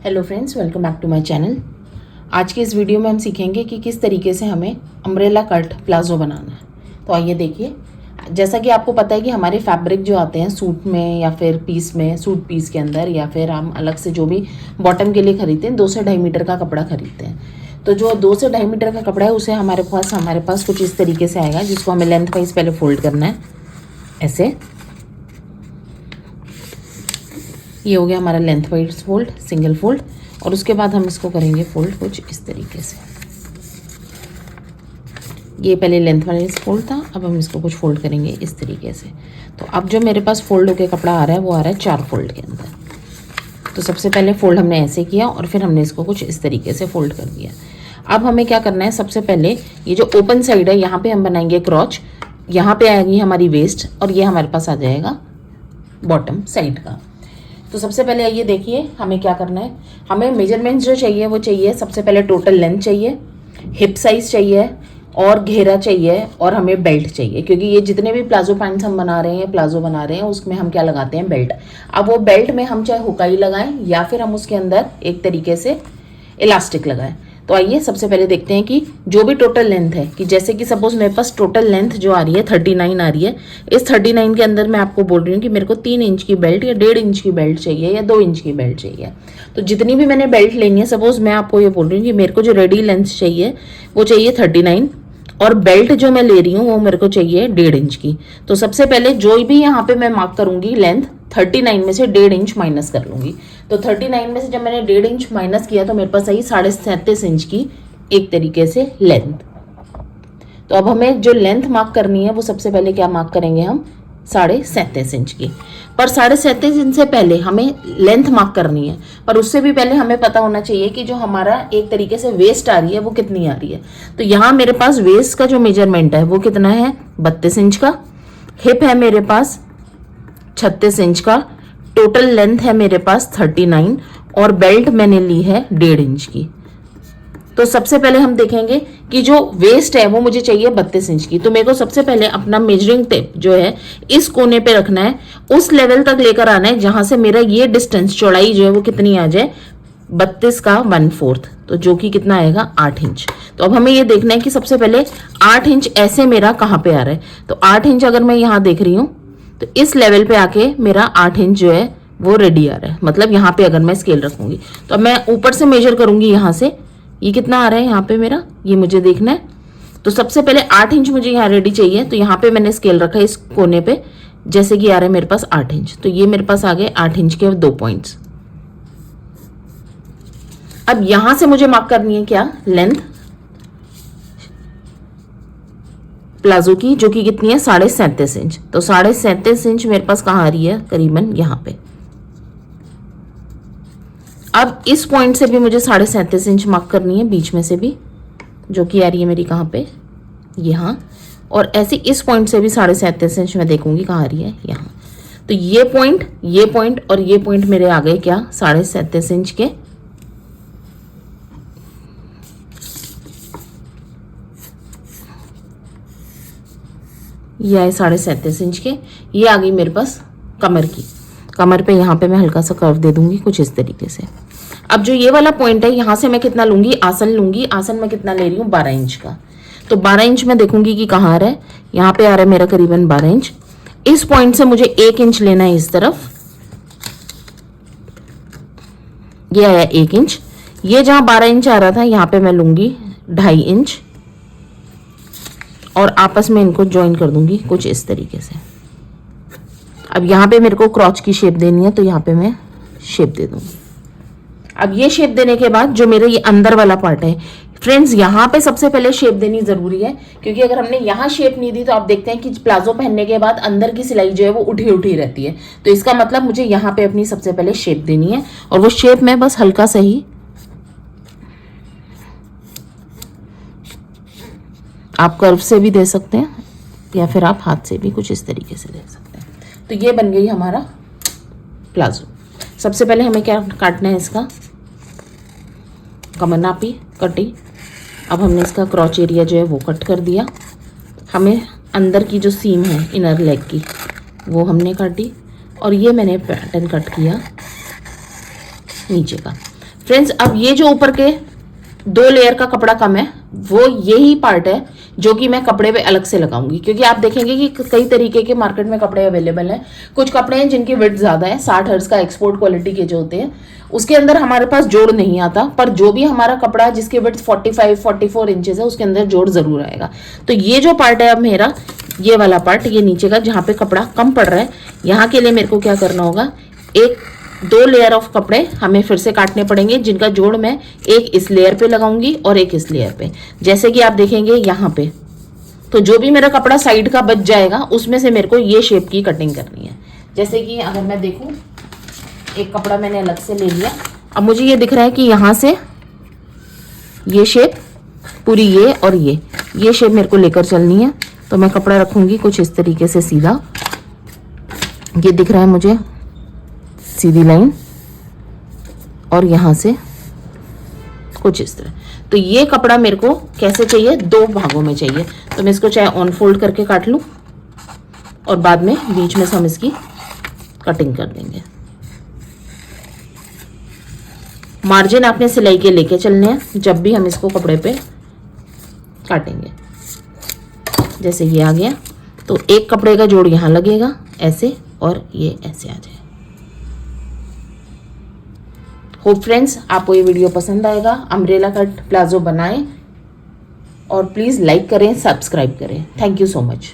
Hello friends, welcome back to my channel. आज के इस वीडियो में हम सीखेंगे कि किस तरीके से हमें अम्ब्रेला कट प्लाजो बनाना है। तो आइए देखिए। जैसा कि आपको पता है कि हमारे फैब्रिक जो आते हैं सूट में या फिर पीस में, सूट पीस के अंदर, या फिर हम अलग से जो भी बॉटम के लिए खरीदते हैं 2 से 2.5 मीटर का कपड़ा खरीदते हैं। तो जो 2 से 2.5 मीटर का कपड़ा है उसे हमारे पास कुछ इस तरीके से आएगा, जिसको हमें लेंथ वाइज पहले फोल्ड करना है। ऐसे ये हो गया हमारा length wise fold, single fold. और उसके बाद हम इसको करेंगे फोल्ड कुछ इस तरीके से। ये पहले लेंथ वाइज फोल्ड था, अब हम इसको कुछ फोल्ड करेंगे इस तरीके से। तो अब जो मेरे पास फोल्ड होकर कपड़ा आ रहा है वो आ रहा है 4 फोल्ड के अंदर। तो सबसे पहले फोल्ड हमने ऐसे किया और फिर हमने इसको कुछ इस तरीके से फोल्ड कर दिया। अब हमें क्या करना है, सबसे पहले ये जो ओपन साइड है यहाँ पे हम बनाएंगे क्रॉच, यहाँ पे आएगी हमारी वेस्ट और ये हमारे पास आ जाएगा बॉटम साइड का। तो सबसे पहले आइए देखिए हमें क्या करना है। हमें मेजरमेंट्स जो चाहिए वो चाहिए, सबसे पहले टोटल लेंथ चाहिए, हिप साइज चाहिए और घेरा चाहिए और हमें बेल्ट चाहिए, क्योंकि ये जितने भी प्लाजो पैंट्स हम बना रहे हैं, प्लाजो बना रहे हैं, उसमें हम क्या लगाते हैं, बेल्ट। अब वो बेल्ट में हम चाहे हुकाई लगाएं या फिर हम उसके अंदर एक तरीके से इलास्टिक लगाएं। तो आइए सबसे पहले देखते हैं कि जो भी टोटल लेंथ है, कि जैसे कि सपोज मेरे पास टोटल लेंथ जो आ रही है 39 आ रही है। इस 39 के अंदर मैं आपको बोल रही हूँ कि मेरे को 3 इंच की बेल्ट या 1.5 इंच की बेल्ट चाहिए या 2 इंच की बेल्ट चाहिए। तो जितनी भी मैंने बेल्ट लेनी है, सपोज मैं आपको ये बोल रही हूँ कि मेरे को जो रेडी लेंथ चाहिए वो चाहिए 39 और बेल्ट जो मैं ले रही हूँ वो मेरे को चाहिए 1.5 इंच की। तो सबसे पहले जो भी यहाँ पे मैं मार्क करूंगी लेंथ, 39 में से 1.5 इंच माइनस कर लूंगी। तो 39 में से जब मैंने 1.5 इंच माइनस किया तो मेरे पास आई 37.5 इंच की एक तरीके से लेंथ। तो अब हमें जो लेंथ मार्क करनी है वो सबसे पहले क्या मार्क करेंगे हम, 37.5 इंच की। पर 37.5 इंच से पहले हमें लेंथ मार्क करनी है, पर उससे भी पहले हमें पता होना चाहिए कि जो हमारा एक तरीके से वेस्ट आ रही है वो कितनी आ रही है। तो यहाँ मेरे पास वेस्ट का जो मेजरमेंट है वो कितना है, 32 इंच का। हिप है मेरे पास 36 इंच का। टोटल लेंथ है मेरे पास 39 और बेल्ट मैंने ली है 1.5 इंच की। तो सबसे पहले हम देखेंगे कि जो वेस्ट है वो मुझे चाहिए 32 इंच की। तो मेरे को सबसे पहले अपना मेजरिंग टेप जो है इस कोने पे रखना है, उस लेवल तक लेकर आना है जहां से मेरा ये डिस्टेंस, चौड़ाई जो है वो कितनी आ जाए, 32 का 1/4, तो जो कि कितना आएगा 8 इंच। तो अब हमें ये देखना है कि सबसे पहले 8 इंच ऐसे मेरा कहाँ पे आ रहा है। तो 8 इंच अगर मैं यहाँ देख रही हूँ तो इस लेवल पे आके मेरा 8 इंच जो है वो रेडी आ रहा है। मतलब यहाँ पे अगर मैं स्केल रखूंगी तो अब मैं ऊपर से मेजर करूंगी, यहाँ से ये कितना आ रहा है यहाँ पे मेरा, ये मुझे देखना है। तो सबसे पहले 8 इंच मुझे यहाँ रेडी चाहिए। तो यहाँ पे मैंने स्केल रखा है इस कोने पे, जैसे कि आ रहा है मेरे पास 8 इंच। तो ये मेरे पास आ गए 8 इंच के 2 पॉइंट्स। अब यहां से मुझे मार्क करनी है क्या, लेंथ प्लाजो की, जो कि कितनी है 37.5 इंच। तो 37.5 इंच मेरे पास कहाँ आ रही है, करीबन यहाँ पे। अब इस पॉइंट से भी मुझे 37.5 इंच मार्क करनी है, बीच में से भी, जो कि आ रही है मेरी कहाँ पे, यहाँ। और ऐसे इस पॉइंट से भी 37.5 इंच मैं देखूंगी कहाँ आ रही है, यहाँ। तो ये पॉइंट और ये पॉइंट मेरे आ गए क्या, 37.5 इंच के। ये आए 37.5 इंच के। ये आ गई मेरे पास कमर की। कमर पे यहाँ पे मैं हल्का सा कर्व दे दूंगी कुछ इस तरीके से। अब जो ये वाला पॉइंट है यहाँ से मैं कितना लूंगी, आसन लूंगी। आसन मैं कितना ले रही हूँ, 12 इंच का। तो 12 इंच मैं देखूंगी कि कहाँ आ रहा है, यहाँ पे आ रहा है मेरा करीबन 12 इंच। इस पॉइंट से मुझे 1 इंच लेना है इस तरफ, ये आया 1 इंच। ये जहां 12 इंच आ रहा था यहाँ पे मैं लूंगी 2.5 इंच और आपस में इनको ज्वाइन कर दूंगी कुछ इस तरीके से। अब यहाँ पे मेरे को क्रॉच की शेप देनी है, तो यहाँ पे मैं शेप दे दूंगी। अब ये शेप देने के बाद जो मेरे ये अंदर वाला पार्ट है, फ्रेंड्स यहाँ पे सबसे पहले शेप देनी जरूरी है, क्योंकि अगर हमने यहाँ शेप नहीं दी तो आप देखते हैं कि प्लाजो पहनने के बाद अंदर की सिलाई जो है वो उठी उठी रहती है। तो इसका मतलब मुझे यहाँ पे अपनी सबसे पहले शेप देनी है, और वो शेप मैं बस हल्का सा ही, आप कर्व से भी दे सकते हैं या फिर आप हाथ से भी कुछ इस तरीके से दे सकते हैं। तो ये बन गई हमारा प्लाजो। सबसे पहले हमें क्या काटना है, इसका कमर नापी कटी। अब हमने इसका क्रॉच एरिया जो है वो कट कर दिया। हमें अंदर की जो सीम है इनर लेग की वो हमने काटी, और ये मैंने पैटर्न कट किया नीचे का। फ्रेंड्स अब ये जो ऊपर के 2 लेयर का कपड़ा कम है वो यही पार्ट है जो कि मैं कपड़े पे अलग से लगाऊंगी, क्योंकि आप देखेंगे कि कई तरीके के मार्केट में कपड़े अवेलेबल हैं। कुछ कपड़े हैं जिनकी विड्थ ज्यादा है, 60 हर्ट्ज का एक्सपोर्ट क्वालिटी के जो होते हैं, उसके अंदर हमारे पास जोड़ नहीं आता, पर जो भी हमारा कपड़ा जिसकी विड्थ 45-44 इंचेस है उसके अंदर जोड़ जरूर आएगा। तो ये जो पार्ट है अब मेरा, ये वाला पार्ट, ये नीचे का जहाँ पे कपड़ा कम पड़ रहा है, यहाँ के लिए मेरे को क्या करना होगा, 2 लेयर ऑफ कपड़े हमें फिर से काटने पड़ेंगे, जिनका जोड़ मैं एक इस लेयर पे लगाऊंगी और एक इस लेयर पे। जैसे कि आप देखेंगे यहाँ पे, तो जो भी मेरा कपड़ा साइड का बच जाएगा उसमें से मेरे को ये शेप की कटिंग करनी है। जैसे कि अगर मैं देखूं, एक कपड़ा मैंने अलग से ले लिया, अब मुझे ये दिख रहा है कि यहाँ से ये शेप पूरी ये और ये शेप मेरे को लेकर चलनी है। तो मैं कपड़ा रखूंगी कुछ इस तरीके से सीधा, ये दिख रहा है मुझे सीधी लाइन, और यहां से कुछ इस तरह। तो ये कपड़ा मेरे को कैसे चाहिए, 2 भागों में चाहिए। तो मैं इसको चाहे ऑन फोल्ड करके काट लूं और बाद में बीच में से हम इसकी कटिंग कर देंगे। मार्जिन आपने सिलाई के लेके चलने हैं जब भी हम इसको कपड़े पे काटेंगे। जैसे ये आ गया, तो एक कपड़े का जोड़ यहां लगेगा ऐसे, और ये ऐसे आ जाए। होप फ्रेंड्स आपको ये वीडियो पसंद आएगा। अम्ब्रेला कट प्लाजो बनाएं और प्लीज़ लाइक करें, सब्सक्राइब करें। Thank you so much.